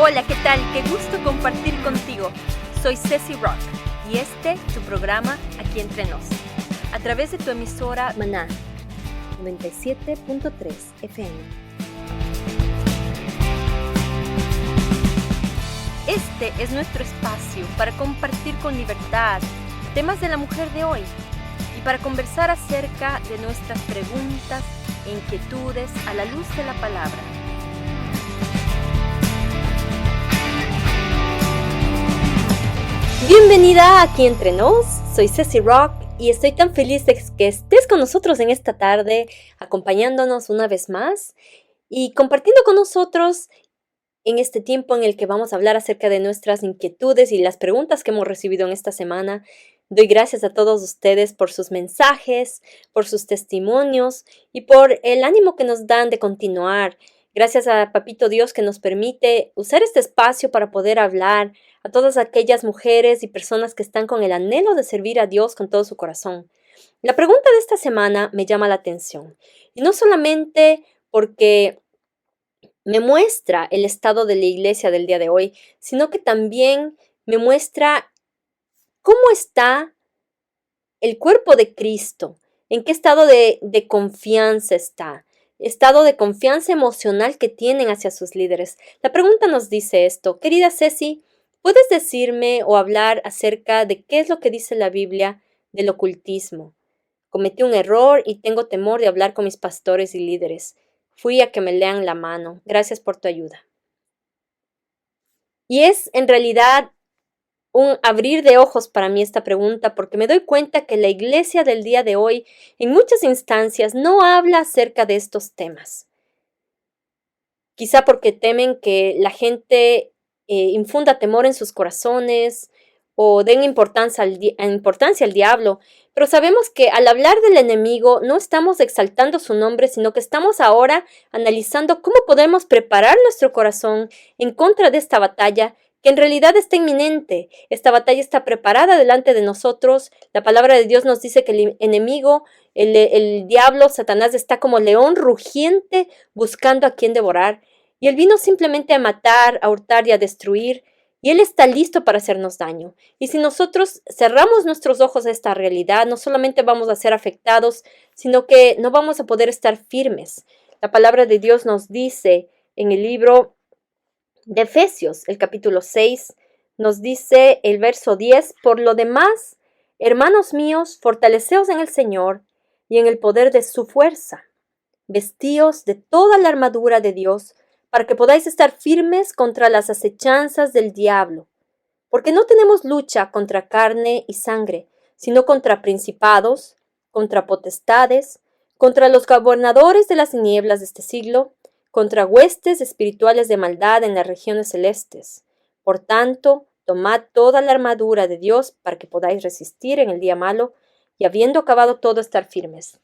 Hola, ¿qué tal? Qué gusto compartir contigo. Soy Ceci Rock y tu programa Aquí Entre Nos, a través de tu emisora Maná 97.3 FM. Este es nuestro espacio para compartir con libertad temas de la mujer de hoy y para conversar acerca de nuestras preguntas e inquietudes a la luz de la palabra. Bienvenida Aquí Entre Nos, soy Ceci Rock y estoy tan feliz de que estés con nosotros en esta tarde, acompañándonos una vez más y compartiendo con nosotros en este tiempo en el que vamos a hablar acerca de nuestras inquietudes y las preguntas que hemos recibido en esta semana. Doy gracias a todos ustedes por sus mensajes, por sus testimonios y por el ánimo que nos dan de continuar. Gracias a Papito Dios que nos permite usar este espacio para poder hablar a todas aquellas mujeres y personas que están con el anhelo de servir a Dios con todo su corazón. La pregunta de esta semana me llama la atención, y no solamente porque me muestra el estado de la iglesia del día de hoy, sino que también me muestra cómo está el cuerpo de Cristo, en qué estado de confianza está, estado de confianza emocional que tienen hacia sus líderes. La pregunta nos dice esto: querida Ceci, ¿puedes decirme o hablar acerca de qué es lo que dice la Biblia del ocultismo? Cometí un error y tengo temor de hablar con mis pastores y líderes. Fui a que me lean la mano. Gracias por tu ayuda. Y es en realidad un abrir de ojos para mí esta pregunta, porque me doy cuenta que la iglesia del día de hoy, en muchas instancias, no habla acerca de estos temas. Quizá porque temen que la gente infunda temor en sus corazones o den importancia al diablo, pero sabemos que al hablar del enemigo no estamos exaltando su nombre, sino que estamos ahora analizando cómo podemos preparar nuestro corazón en contra de esta batalla que en realidad está inminente. Esta batalla está preparada delante de nosotros. La palabra de Dios nos dice que el enemigo, el diablo, Satanás, está como león rugiente buscando a quien devorar. Y él vino simplemente a matar, a hurtar y a destruir. Y él está listo para hacernos daño. Y si nosotros cerramos nuestros ojos a esta realidad, no solamente vamos a ser afectados, sino que no vamos a poder estar firmes. La palabra de Dios nos dice en el libro de Efesios, el capítulo 6, nos dice el verso 10, por lo demás, hermanos míos, fortaleceos en el Señor y en el poder de su fuerza. Vestíos de toda la armadura de Dios, para que podáis estar firmes contra las acechanzas del diablo. Porque no tenemos lucha contra carne y sangre, sino contra principados, contra potestades, contra los gobernadores de las tinieblas de este siglo, contra huestes espirituales de maldad en las regiones celestes. Por tanto, tomad toda la armadura de Dios para que podáis resistir en el día malo y habiendo acabado todo estar firmes.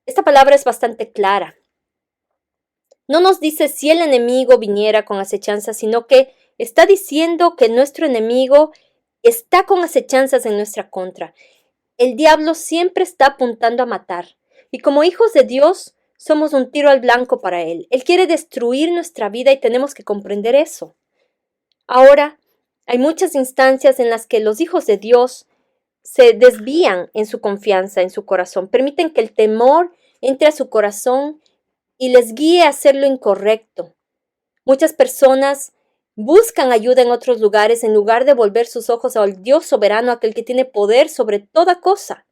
Esta palabra es bastante clara. No nos dice si el enemigo viniera con acechanzas, sino que está diciendo que nuestro enemigo está con acechanzas en nuestra contra. El diablo siempre está apuntando a matar. Y como hijos de Dios, somos un tiro al blanco para él. Él quiere destruir nuestra vida y tenemos que comprender eso. Ahora, hay muchas instancias en las que los hijos de Dios se desvían en su confianza, en su corazón. Permiten que el temor entre a su corazón y les guíe a hacer lo incorrecto. Muchas personas buscan ayuda en otros lugares en lugar de volver sus ojos al Dios soberano, aquel que tiene poder sobre toda cosa.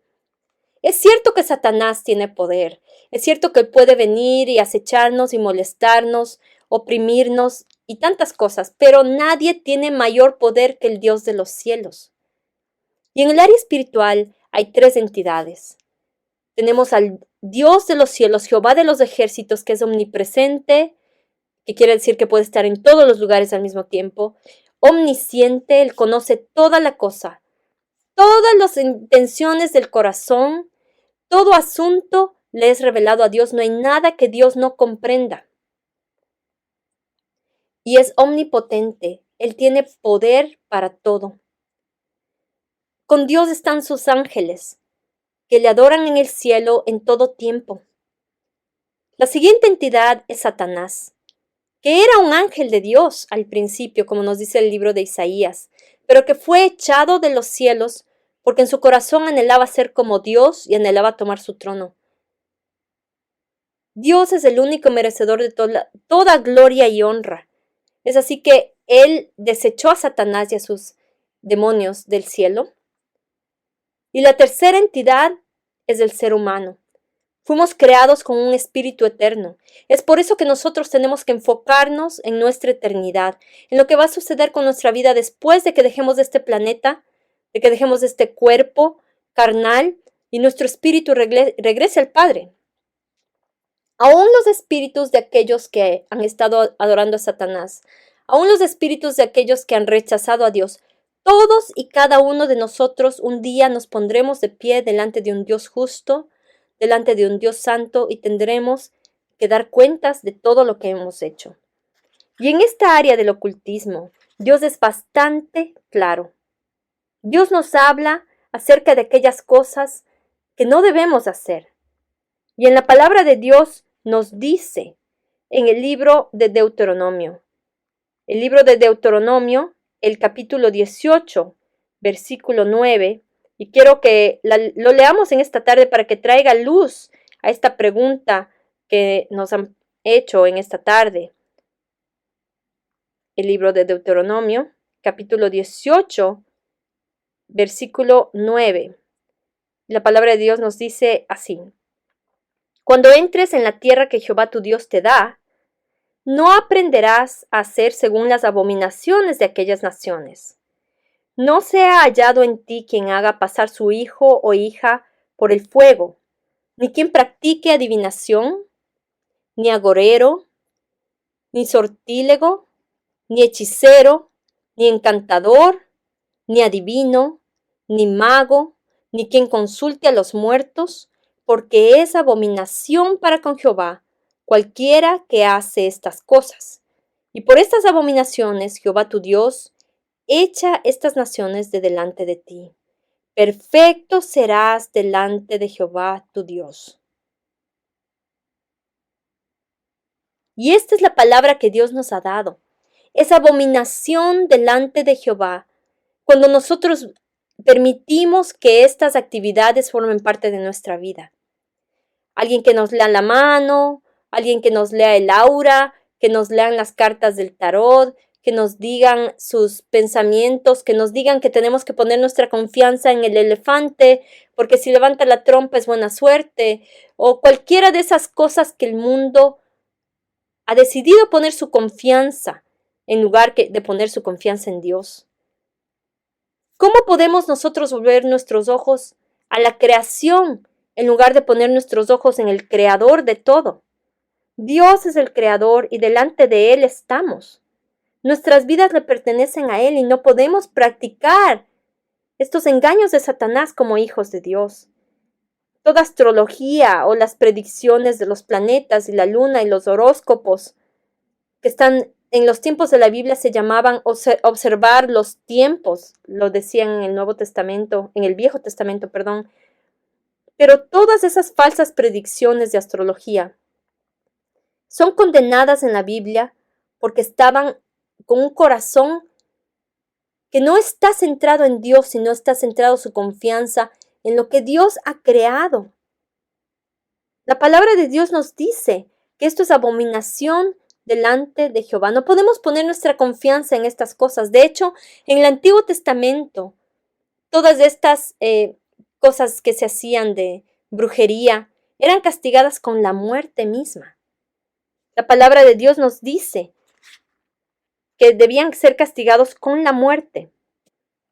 Es cierto que Satanás tiene poder. Es cierto que él puede venir y acecharnos y molestarnos, oprimirnos y tantas cosas, pero nadie tiene mayor poder que el Dios de los cielos. Y en el área espiritual hay tres entidades. Tenemos al Dios de los cielos, Jehová de los ejércitos, que es omnipresente, que quiere decir que puede estar en todos los lugares al mismo tiempo. Omnisciente, él conoce toda la cosa, todas las intenciones del corazón, todo asunto le es revelado a Dios. No hay nada que Dios no comprenda. Y es omnipotente, él tiene poder para todo. Con Dios están sus ángeles, que le adoran en el cielo en todo tiempo. La siguiente entidad es Satanás, que era un ángel de Dios al principio, como nos dice el libro de Isaías, pero que fue echado de los cielos porque en su corazón anhelaba ser como Dios y anhelaba tomar su trono. Dios es el único merecedor de toda gloria y honra. Es así que Él desechó a Satanás y a sus demonios del cielo. Y la tercera entidad es el ser humano. Fuimos creados con un espíritu eterno. Es por eso que nosotros tenemos que enfocarnos en nuestra eternidad, en lo que va a suceder con nuestra vida después de que dejemos de este planeta, de que dejemos de este cuerpo carnal y nuestro espíritu regrese al Padre. Aún los espíritus de aquellos que han estado adorando a Satanás, aún los espíritus de aquellos que han rechazado a Dios, todos y cada uno de nosotros un día nos pondremos de pie delante de un Dios justo, delante de un Dios santo y tendremos que dar cuentas de todo lo que hemos hecho. Y en esta área del ocultismo, Dios es bastante claro. Dios nos habla acerca de aquellas cosas que no debemos hacer. Y en la palabra de Dios nos dice en el libro de Deuteronomio, el capítulo 18, versículo 9, y quiero que lo leamos en esta tarde para que traiga luz a esta pregunta que nos han hecho en esta tarde. El libro de Deuteronomio, capítulo 18, versículo 9. La palabra de Dios nos dice así: Cuando entres en la tierra que Jehová tu Dios te da, no aprenderás a hacer según las abominaciones de aquellas naciones. No sea hallado en ti quien haga pasar su hijo o hija por el fuego, ni quien practique adivinación, ni agorero, ni sortílego, ni hechicero, ni encantador, ni adivino, ni mago, ni quien consulte a los muertos, porque es abominación para con Jehová cualquiera que hace estas cosas. Y por estas abominaciones Jehová tu Dios echa estas naciones de delante de ti. Perfecto serás delante de Jehová tu Dios. Y esta es la palabra que Dios nos ha dado. Es abominación delante de Jehová cuando nosotros permitimos que estas actividades formen parte de nuestra vida. Alguien que nos lea la mano, alguien que nos lea el aura, que nos lean las cartas del tarot, que nos digan sus pensamientos, que nos digan que tenemos que poner nuestra confianza en el elefante, porque si levanta la trompa es buena suerte, o cualquiera de esas cosas que el mundo ha decidido poner su confianza en lugar de poner su confianza en Dios. ¿Cómo podemos nosotros volver nuestros ojos a la creación en lugar de poner nuestros ojos en el creador de todo? Dios es el creador y delante de Él estamos. Nuestras vidas le pertenecen a Él y no podemos practicar estos engaños de Satanás como hijos de Dios. Toda astrología o las predicciones de los planetas y la luna y los horóscopos que están en los tiempos de la Biblia se llamaban observar los tiempos, lo decían en el Nuevo Testamento, en el Viejo Testamento, perdón. Pero todas esas falsas predicciones de astrología son condenadas en la Biblia porque estaban con un corazón que no está centrado en Dios, sino está centrado su confianza en lo que Dios ha creado. La palabra de Dios nos dice que esto es abominación delante de Jehová. No podemos poner nuestra confianza en estas cosas. De hecho, en el Antiguo Testamento, todas estas cosas que se hacían de brujería eran castigadas con la muerte misma. La palabra de Dios nos dice que debían ser castigados con la muerte.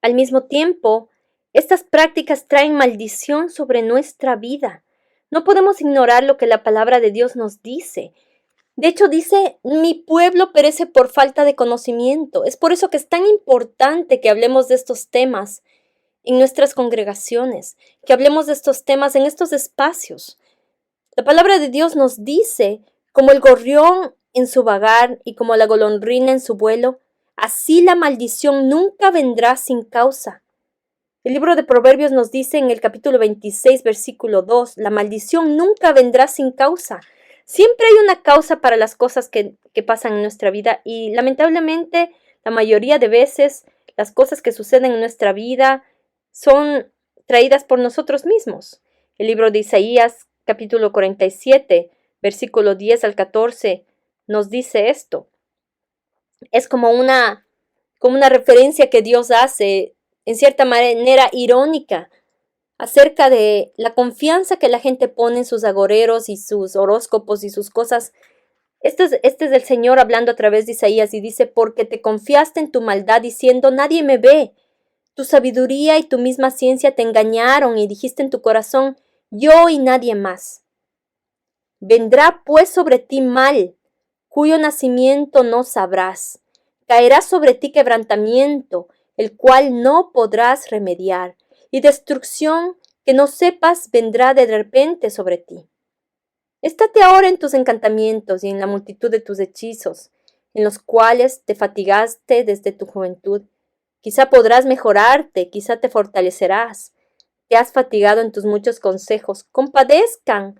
Al mismo tiempo, estas prácticas traen maldición sobre nuestra vida. No podemos ignorar lo que la palabra de Dios nos dice. De hecho, dice, mi pueblo perece por falta de conocimiento. Es por eso que es tan importante que hablemos de estos temas en nuestras congregaciones, que hablemos de estos temas en estos espacios. La palabra de Dios nos dice, como el gorrión en su vagar y como la golondrina en su vuelo, así la maldición nunca vendrá sin causa. El libro de Proverbios nos dice en el capítulo 26, versículo 2, la maldición nunca vendrá sin causa. Siempre hay una causa para las cosas que pasan en nuestra vida y lamentablemente la mayoría de veces las cosas que suceden en nuestra vida son traídas por nosotros mismos. El libro de Isaías, capítulo 47, versículo 10 al 14, nos dice esto. Es como una referencia que Dios hace, en cierta manera irónica, acerca de la confianza que la gente pone en sus agoreros y sus horóscopos y sus cosas. Este es el Señor hablando a través de Isaías y dice, porque te confiaste en tu maldad diciendo, nadie me ve. Tu sabiduría y tu misma ciencia te engañaron y dijiste en tu corazón, yo y nadie más. Vendrá pues sobre ti mal, cuyo nacimiento no sabrás. Caerá sobre ti quebrantamiento, el cual no podrás remediar, y destrucción que no sepas vendrá de repente sobre ti. Estate ahora en tus encantamientos y en la multitud de tus hechizos, en los cuales te fatigaste desde tu juventud. Quizá podrás mejorarte, quizá te fortalecerás. Te has fatigado en tus muchos consejos. Comparezcan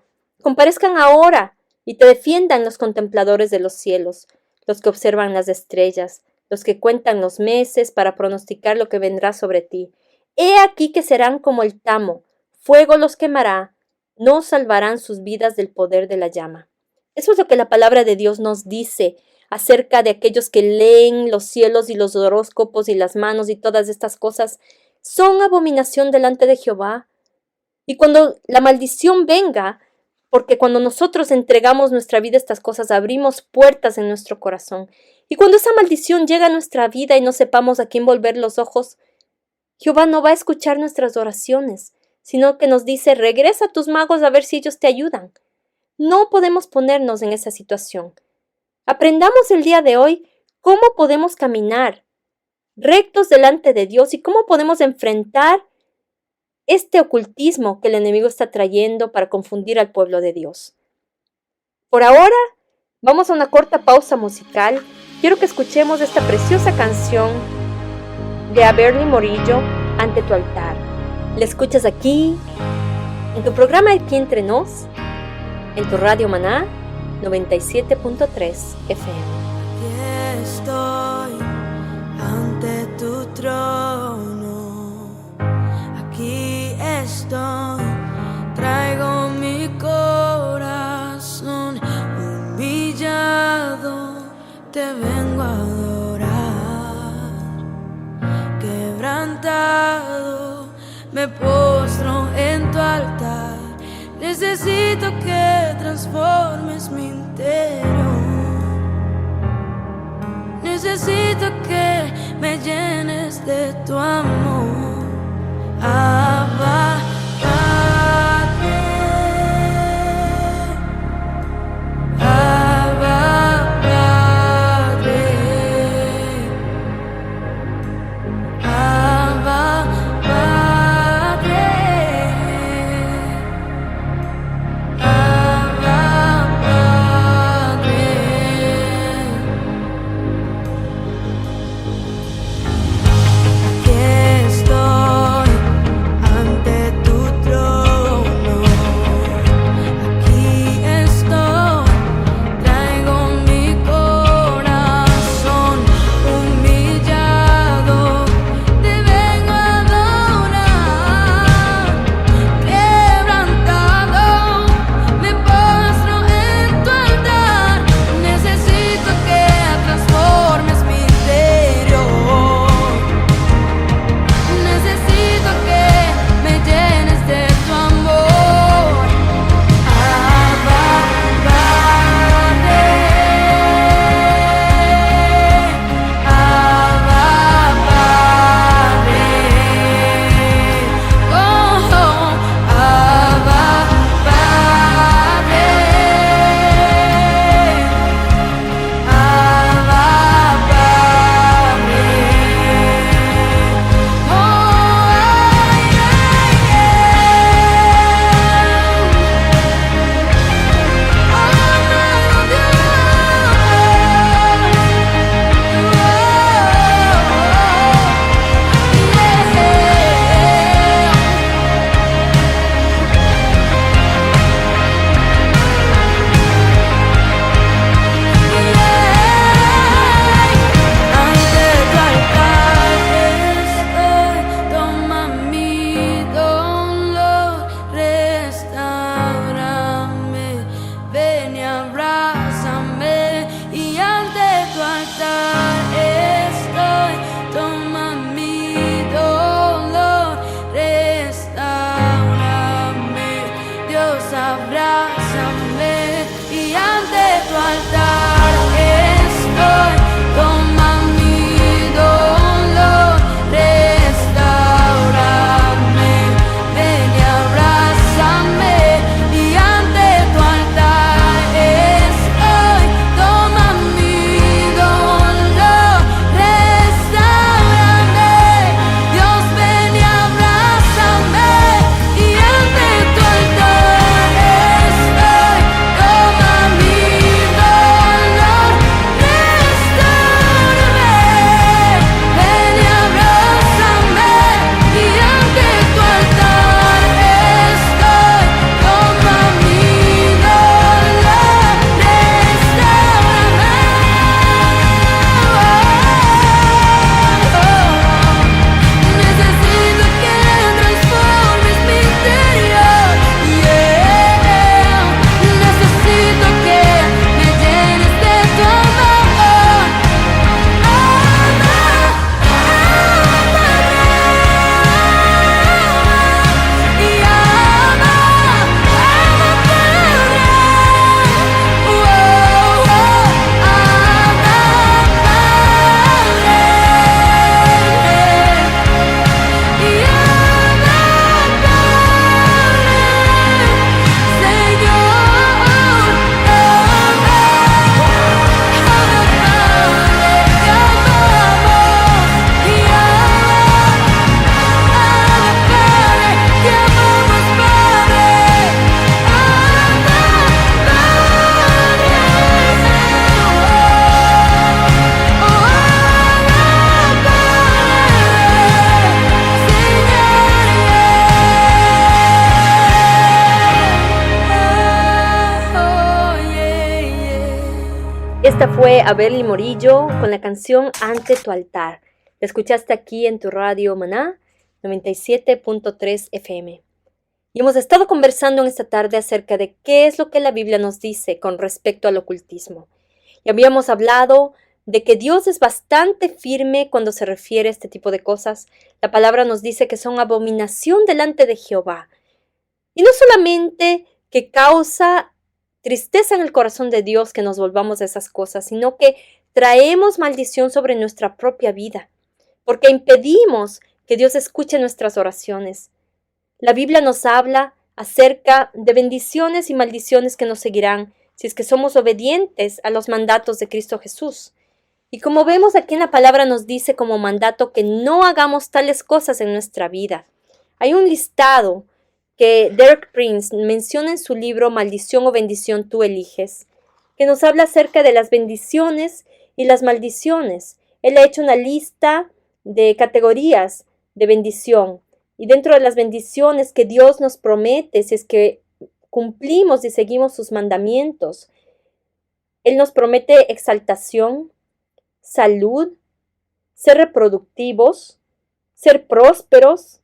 ahora y te defiendan los contempladores de los cielos, los que observan las estrellas, los que cuentan los meses para pronosticar lo que vendrá sobre ti. He aquí que serán como el tamo, fuego los quemará, no salvarán sus vidas del poder de la llama. Eso es lo que la palabra de Dios nos dice acerca de aquellos que leen los cielos y los horóscopos y las manos y todas estas cosas. Son abominación delante de Jehová. Y cuando la maldición venga, porque cuando nosotros entregamos nuestra vida a estas cosas, abrimos puertas en nuestro corazón. Y cuando esa maldición llega a nuestra vida y no sepamos a quién volver los ojos, Jehová no va a escuchar nuestras oraciones, sino que nos dice, regresa a tus magos a ver si ellos te ayudan. No podemos ponernos en esa situación. Aprendamos el día de hoy cómo podemos caminar rectos delante de Dios y cómo podemos enfrentar este ocultismo que el enemigo está trayendo para confundir al pueblo de Dios. Por ahora, vamos a una corta pausa musical. Quiero que escuchemos esta preciosa canción de Averly Morillo, Ante tu altar. La escuchas aquí, en tu programa Aquí Entre Nos, en tu Radio Maná 97.3 FM. Aquí estoy ante tu trono, aquí estoy, traigo mi corazón humillado, te vengo a adorar, quebrantado, me postro en tu altar. Necesito que transformes mi interior. Necesito que me llenes de tu amor. Abba, Padre. Abba, Padre. Abba, Padre. fue Abel Morillo con la canción Ante tu altar. La escuchaste aquí en tu radio Maná 97.3 FM. Y hemos estado conversando en esta tarde acerca de qué es lo que la Biblia nos dice con respecto al ocultismo. Y habíamos hablado de que Dios es bastante firme cuando se refiere a este tipo de cosas. La palabra nos dice que son abominación delante de Jehová. Y no solamente que causa tristeza en el corazón de Dios que nos volvamos a esas cosas, sino que traemos maldición sobre nuestra propia vida, porque impedimos que Dios escuche nuestras oraciones. La Biblia nos habla acerca de bendiciones y maldiciones que nos seguirán si es que somos obedientes a los mandatos de Cristo Jesús. Y como vemos aquí en la palabra nos dice como mandato que no hagamos tales cosas en nuestra vida. Hay un listado que Derek Prince menciona en su libro Maldición o bendición tú eliges, que nos habla acerca de las bendiciones y las maldiciones. Él ha hecho una lista de categorías de bendición y dentro de las bendiciones que Dios nos promete si es que cumplimos y seguimos sus mandamientos, Él nos promete exaltación, salud, ser reproductivos, ser prósperos,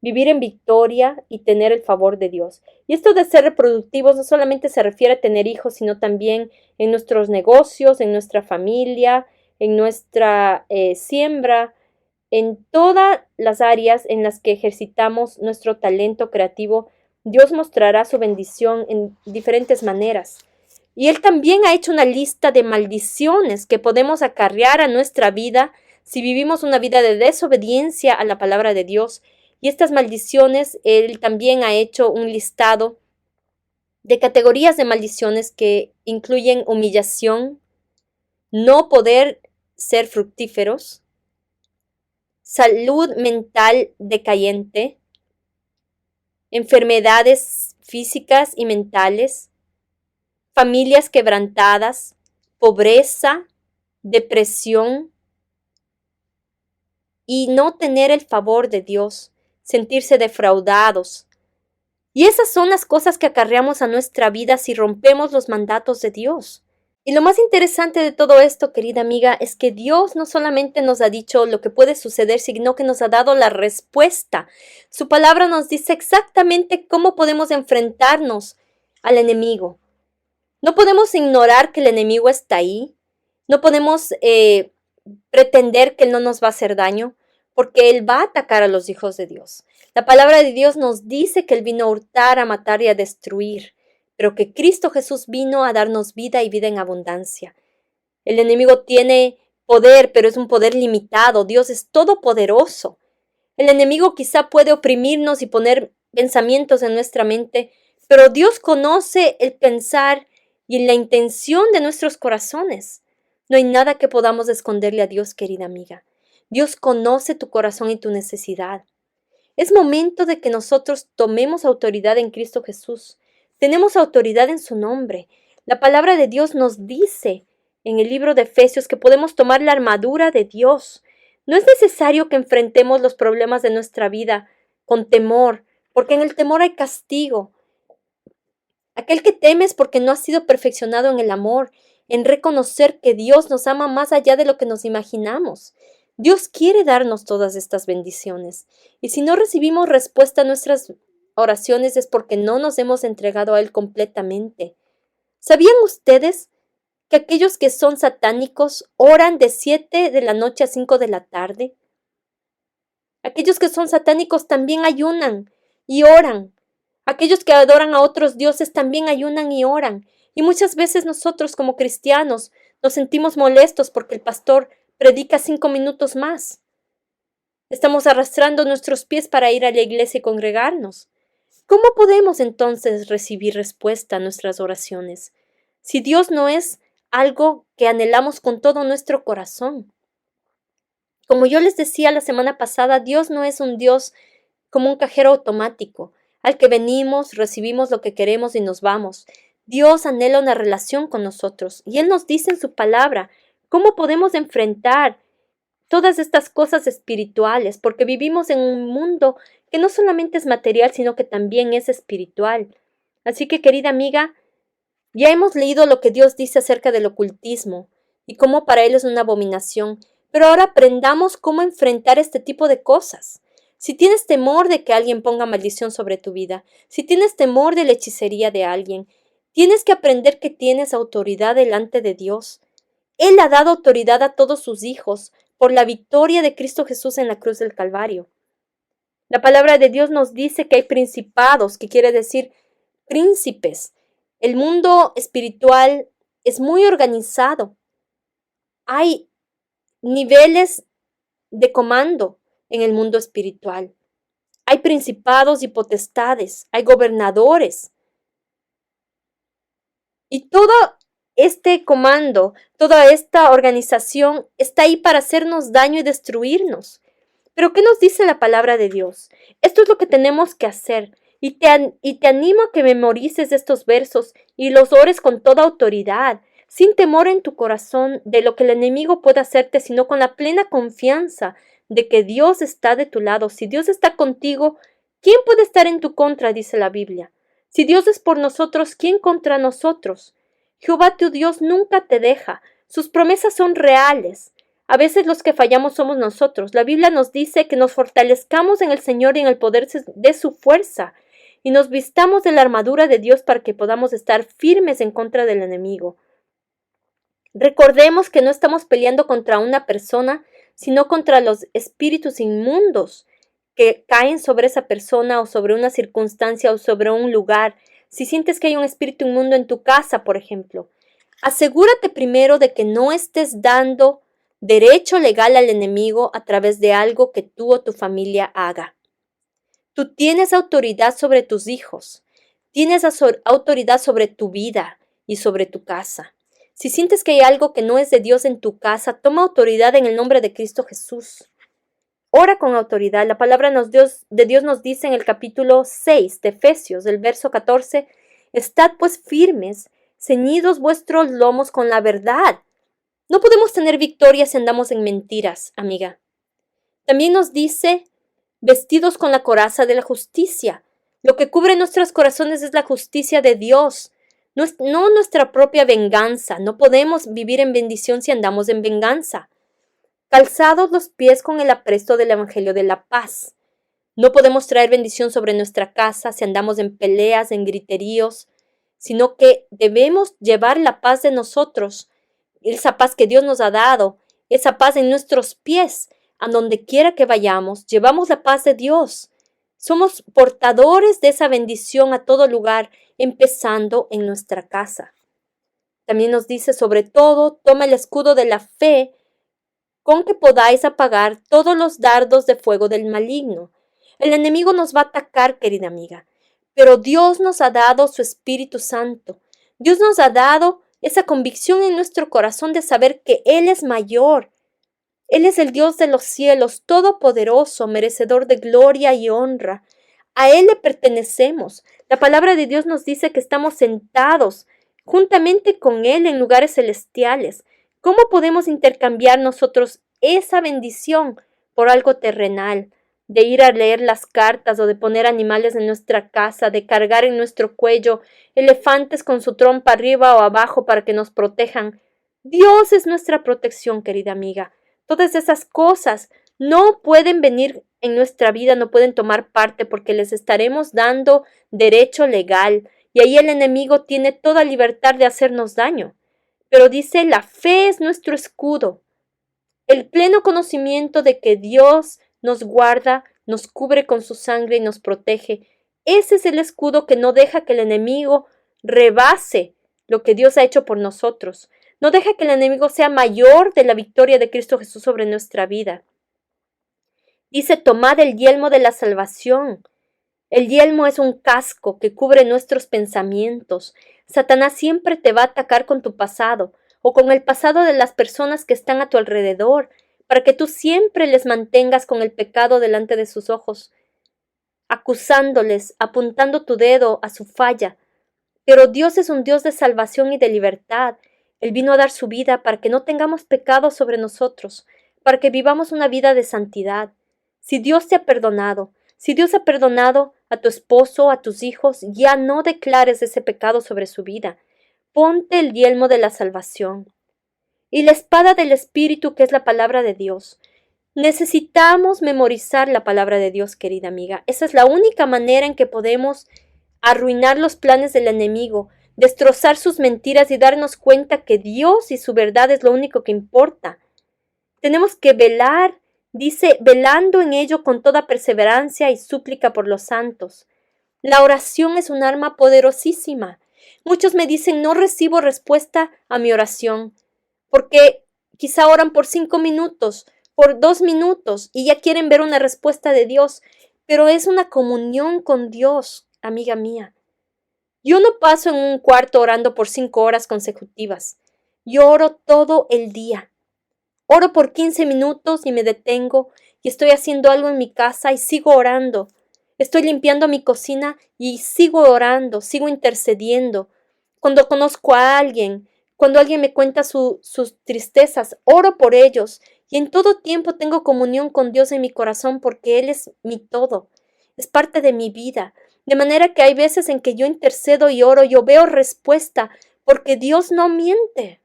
vivir en victoria y tener el favor de Dios. Y esto de ser reproductivos no solamente se refiere a tener hijos, sino también en nuestros negocios, en nuestra familia, en nuestra siembra, en todas las áreas en las que ejercitamos nuestro talento creativo. Dios mostrará su bendición en diferentes maneras. Y Él también ha hecho una lista de maldiciones que podemos acarrear a nuestra vida si vivimos una vida de desobediencia a la palabra de Dios. Y estas maldiciones, Él también ha hecho un listado de categorías de maldiciones que incluyen humillación, no poder ser fructíferos, salud mental decayente, enfermedades físicas y mentales, familias quebrantadas, pobreza, depresión y no tener el favor de Dios. Sentirse defraudados. Y esas son las cosas que acarreamos a nuestra vida si rompemos los mandatos de Dios. Y lo más interesante de todo esto, querida amiga, es que Dios no solamente nos ha dicho lo que puede suceder, sino que nos ha dado la respuesta. Su palabra nos dice exactamente cómo podemos enfrentarnos al enemigo. No podemos ignorar que el enemigo está ahí. No podemos pretender que él no nos va a hacer daño, porque Él va a atacar a los hijos de Dios. La palabra de Dios nos dice que Él vino a hurtar, a matar y a destruir, pero que Cristo Jesús vino a darnos vida y vida en abundancia. El enemigo tiene poder, pero es un poder limitado. Dios es todopoderoso. El enemigo quizá puede oprimirnos y poner pensamientos en nuestra mente, pero Dios conoce el pensar y la intención de nuestros corazones. No hay nada que podamos esconderle a Dios, querida amiga. Dios conoce tu corazón y tu necesidad. Es momento de que nosotros tomemos autoridad en Cristo Jesús. Tenemos autoridad en su nombre. La palabra de Dios nos dice en el libro de Efesios que podemos tomar la armadura de Dios. No es necesario que enfrentemos los problemas de nuestra vida con temor, porque en el temor hay castigo. Aquel que teme es porque no ha sido perfeccionado en el amor, en reconocer que Dios nos ama más allá de lo que nos imaginamos. Dios quiere darnos todas estas bendiciones. Y si no recibimos respuesta a nuestras oraciones es porque no nos hemos entregado a Él completamente. ¿Sabían ustedes que aquellos que son satánicos oran de 7 de la noche a 5 de la tarde? Aquellos que son satánicos también ayunan y oran. Aquellos que adoran a otros dioses también ayunan y oran. Y muchas veces nosotros como cristianos nos sentimos molestos porque el pastor predica 5 minutos más. Estamos arrastrando nuestros pies para ir a la iglesia y congregarnos. ¿Cómo podemos entonces recibir respuesta a nuestras oraciones si Dios no es algo que anhelamos con todo nuestro corazón? Como yo les decía la semana pasada, Dios no es un Dios como un cajero automático, al que venimos, recibimos lo que queremos y nos vamos. Dios anhela una relación con nosotros y Él nos dice en su palabra cómo podemos enfrentar todas estas cosas espirituales, porque vivimos en un mundo que no solamente es material, sino que también es espiritual. Así que, querida amiga, ya hemos leído lo que Dios dice acerca del ocultismo. y cómo para Él es una abominación. Pero ahora aprendamos cómo enfrentar este tipo de cosas. Si tienes temor de que alguien ponga maldición sobre tu vida, si tienes temor de la hechicería de alguien, tienes que aprender que tienes autoridad delante de Dios. Él ha dado autoridad a todos sus hijos por la victoria de Cristo Jesús en la cruz del Calvario. La palabra de Dios nos dice que hay principados, que quiere decir príncipes. El mundo espiritual es muy organizado. Hay niveles de comando en el mundo espiritual. Hay principados y potestades, hay gobernadores. Y todo este comando, toda esta organización está ahí para hacernos daño y destruirnos. Pero ¿qué nos dice la palabra de Dios? Esto es lo que tenemos que hacer. Y te animo a que memorices estos versos y los ores con toda autoridad, sin temor en tu corazón de lo que el enemigo pueda hacerte, sino con la plena confianza de que Dios está de tu lado. Si Dios está contigo, ¿quién puede estar en tu contra? Dice la Biblia. Si Dios es por nosotros, ¿quién contra nosotros? Jehová tu Dios nunca te deja. Sus promesas son reales. A veces los que fallamos somos nosotros. La Biblia nos dice que nos fortalezcamos en el Señor y en el poder de su fuerza, y nos vistamos de la armadura de Dios para que podamos estar firmes en contra del enemigo. Recordemos que no estamos peleando contra una persona, sino contra los espíritus inmundos que caen sobre esa persona o sobre una circunstancia o sobre un lugar. Si sientes que hay un espíritu inmundo en tu casa, por ejemplo, asegúrate primero de que no estés dando derecho legal al enemigo a través de algo que tú o tu familia haga. Tú tienes autoridad sobre tus hijos, tienes autoridad sobre tu vida y sobre tu casa. Si sientes que hay algo que no es de Dios en tu casa, toma autoridad en el nombre de Cristo Jesús. Ora con autoridad. La palabra de Dios nos dice en el capítulo 6 de Efesios, del verso 14, estad pues firmes, ceñidos vuestros lomos con la verdad. No podemos tener victoria si andamos en mentiras, amiga. También nos dice, vestidos con la coraza de la justicia. Lo que cubre nuestros corazones es la justicia de Dios, no nuestra propia venganza. No podemos vivir en bendición si andamos en venganza. Calzados los pies con el apresto del Evangelio de la paz. No podemos traer bendición sobre nuestra casa si andamos en peleas, en griteríos, sino que debemos llevar la paz de nosotros, esa paz que Dios nos ha dado, esa paz en nuestros pies. A donde quiera que vayamos, llevamos la paz de Dios. Somos portadores de esa bendición a todo lugar, empezando en nuestra casa. También nos dice, sobre todo, toma el escudo de la fe, con que podáis apagar todos los dardos de fuego del maligno. El enemigo nos va a atacar, querida amiga, pero Dios nos ha dado su Espíritu Santo. Dios nos ha dado esa convicción en nuestro corazón de saber que Él es mayor. Él es el Dios de los cielos, todopoderoso, merecedor de gloria y honra. A Él le pertenecemos. La palabra de Dios nos dice que estamos sentados juntamente con Él en lugares celestiales. ¿Cómo podemos intercambiar nosotros esa bendición por algo terrenal? De ir a leer las cartas o de poner animales en nuestra casa, de cargar en nuestro cuello elefantes con su trompa arriba o abajo para que nos protejan. Dios es nuestra protección, querida amiga. Todas esas cosas no pueden venir en nuestra vida, no pueden tomar parte porque les estaremos dando derecho legal y ahí el enemigo tiene toda libertad de hacernos daño. Pero dice, la fe es nuestro escudo. El pleno conocimiento de que Dios nos guarda, nos cubre con su sangre y nos protege. Ese es el escudo que no deja que el enemigo rebase lo que Dios ha hecho por nosotros. No deja que el enemigo sea mayor de la victoria de Cristo Jesús sobre nuestra vida. Dice, tomad el yelmo de la salvación. El yelmo es un casco que cubre nuestros pensamientos. Satanás siempre te va a atacar con tu pasado o con el pasado de las personas que están a tu alrededor, para que tú siempre les mantengas con el pecado delante de sus ojos, acusándoles, apuntando tu dedo a su falla. Pero Dios es un Dios de salvación y de libertad. Él vino a dar su vida para que no tengamos pecado sobre nosotros, para que vivamos una vida de santidad. Si Dios te ha perdonado, si Dios ha perdonado a tu esposo, a tus hijos, ya no declares ese pecado sobre su vida. Ponte el yelmo de la salvación. y la espada del Espíritu, que es la palabra de Dios. Necesitamos memorizar la palabra de Dios, querida amiga. Esa es la única manera en que podemos arruinar los planes del enemigo, destrozar sus mentiras y darnos cuenta que Dios y su verdad es lo único que importa. Tenemos que velar, dice, velando en ello con toda perseverancia y súplica por los santos. La oración es un arma poderosísima. Muchos me dicen, no recibo respuesta a mi oración, porque quizá oran por 5 minutos, por 2 minutos, y ya quieren ver una respuesta de Dios, pero es una comunión con Dios, amiga mía. Yo no paso en un cuarto orando por 5 horas consecutivas. Yo oro todo el día. Oro por 15 minutos y me detengo y estoy haciendo algo en mi casa y sigo orando. Estoy limpiando mi cocina y sigo orando, sigo intercediendo. Cuando conozco a alguien, cuando alguien me cuenta sus tristezas, oro por ellos y en todo tiempo tengo comunión con Dios en mi corazón porque Él es mi todo, es parte de mi vida. De manera que hay veces en que yo intercedo y oro, yo veo respuesta porque Dios no miente.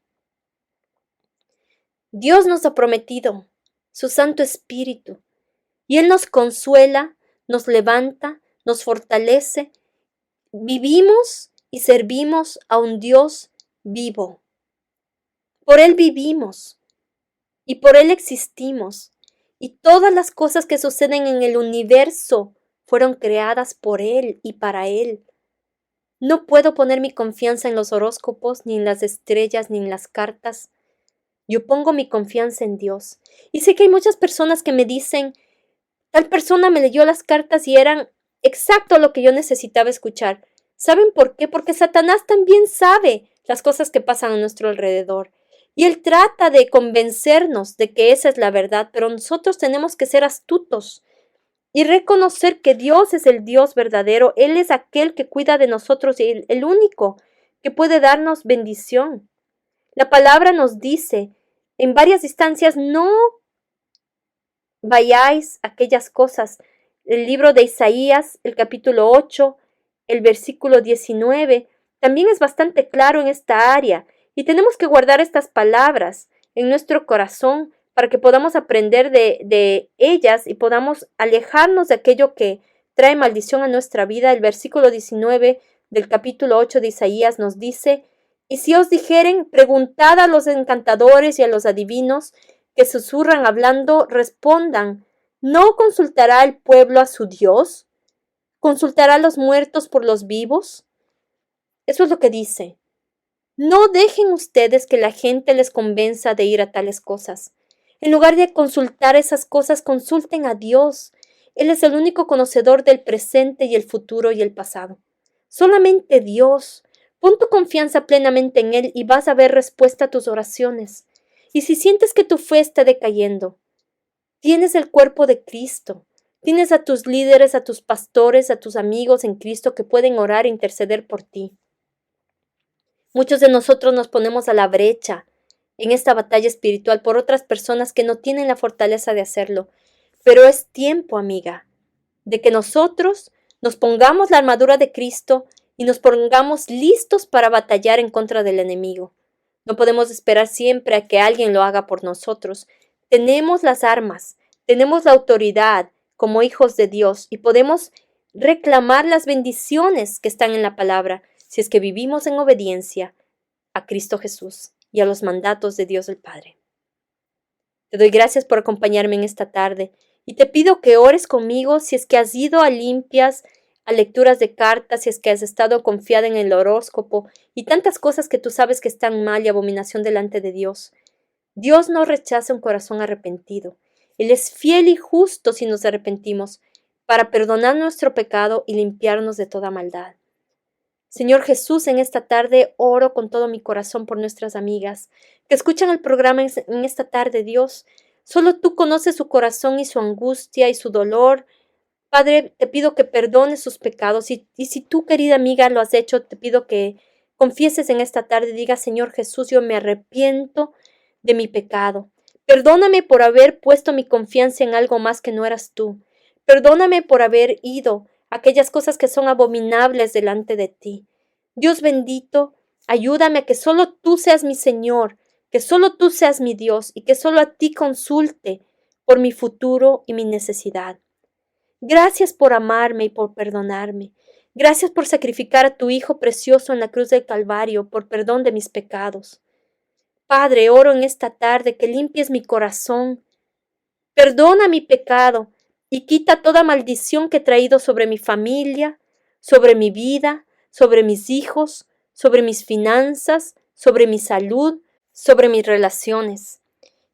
Dios nos ha prometido su Santo Espíritu y Él nos consuela, nos levanta, nos fortalece. Vivimos y servimos a un Dios vivo. Por Él vivimos y por Él existimos. Y todas las cosas que suceden en el universo fueron creadas por Él y para Él. No puedo poner mi confianza en los horóscopos, ni en las estrellas, ni en las cartas. Yo pongo mi confianza en Dios. Y sé que hay muchas personas que me dicen, tal persona me leyó las cartas y eran exacto lo que yo necesitaba escuchar. ¿Saben por qué? Porque Satanás también sabe las cosas que pasan a nuestro alrededor. Y él trata de convencernos de que esa es la verdad, pero nosotros tenemos que ser astutos y reconocer que Dios es el Dios verdadero. Él es aquel que cuida de nosotros y el único que puede darnos bendición. La palabra nos dice en varias instancias, no vayáis a aquellas cosas. El libro de Isaías, el capítulo 8, el versículo 19, también es bastante claro en esta área y tenemos que guardar estas palabras en nuestro corazón para que podamos aprender de ellas y podamos alejarnos de aquello que trae maldición a nuestra vida. El versículo 19 del capítulo 8 de Isaías nos dice, y si os dijeren, preguntad a los encantadores y a los adivinos que susurran hablando, respondan, ¿no consultará el pueblo a su Dios? ¿Consultará a los muertos por los vivos? Eso es lo que dice. No dejen ustedes que la gente les convenza de ir a tales cosas. En lugar de consultar esas cosas, consulten a Dios. Él es el único conocedor del presente y el futuro y el pasado. Solamente Dios. Pon tu confianza plenamente en Él y vas a ver respuesta a tus oraciones. Y si sientes que tu fe está decayendo, tienes el cuerpo de Cristo. Tienes a tus líderes, a tus pastores, a tus amigos en Cristo que pueden orar e interceder por ti. Muchos de nosotros nos ponemos a la brecha en esta batalla espiritual por otras personas que no tienen la fortaleza de hacerlo. Pero es tiempo, amiga, de que nosotros nos pongamos la armadura de Cristo y nos pongamos listos para batallar en contra del enemigo. No podemos esperar siempre a que alguien lo haga por nosotros. Tenemos las armas, tenemos la autoridad como hijos de Dios y podemos reclamar las bendiciones que están en la palabra si es que vivimos en obediencia a Cristo Jesús y a los mandatos de Dios el Padre. Te doy gracias por acompañarme en esta tarde y te pido que ores conmigo si es que has ido a limpias, a lecturas de cartas, si es que has estado confiada en el horóscopo y tantas cosas que tú sabes que están mal y abominación delante de Dios. Dios no rechaza un corazón arrepentido. Él es fiel y justo si nos arrepentimos, para perdonar nuestro pecado y limpiarnos de toda maldad. Señor Jesús, en esta tarde oro con todo mi corazón por nuestras amigas que escuchan el programa en esta tarde, Dios. Solo tú conoces su corazón y su angustia y su dolor. Padre, te pido que perdones sus pecados y si tú, querida amiga, lo has hecho, te pido que confieses en esta tarde y digas, Señor Jesús, yo me arrepiento de mi pecado. Perdóname por haber puesto mi confianza en algo más que no eras tú. Perdóname por haber ido a aquellas cosas que son abominables delante de ti. Dios bendito, ayúdame a que solo tú seas mi Señor, que solo tú seas mi Dios y que solo a ti consulte por mi futuro y mi necesidad. Gracias por amarme y por perdonarme. Gracias por sacrificar a tu Hijo precioso en la cruz del Calvario por perdón de mis pecados. Padre, oro en esta tarde que limpies mi corazón. Perdona mi pecado y quita toda maldición que he traído sobre mi familia, sobre mi vida, sobre mis hijos, sobre mis finanzas, sobre mi salud, sobre mis relaciones.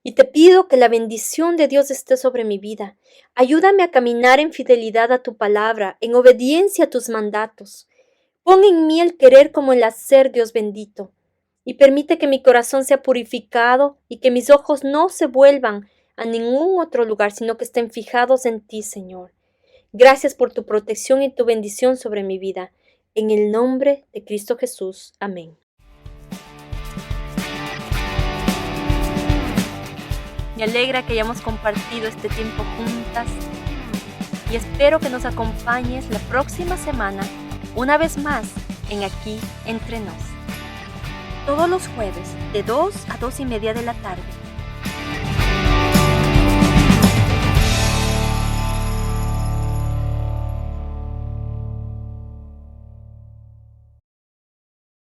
Y te pido que la bendición de Dios esté sobre mi vida. Ayúdame a caminar en fidelidad a tu palabra, en obediencia a tus mandatos. Pon en mí el querer como el hacer, Dios bendito. Y permite que mi corazón sea purificado y que mis ojos no se vuelvan a ningún otro lugar, sino que estén fijados en ti, Señor. Gracias por tu protección y tu bendición sobre mi vida. En el nombre de Cristo Jesús. Amén. Me alegra que hayamos compartido este tiempo juntas y espero que nos acompañes la próxima semana, una vez más, en Aquí Entre Nos. Todos los jueves, de 2 a 2:30 de la tarde.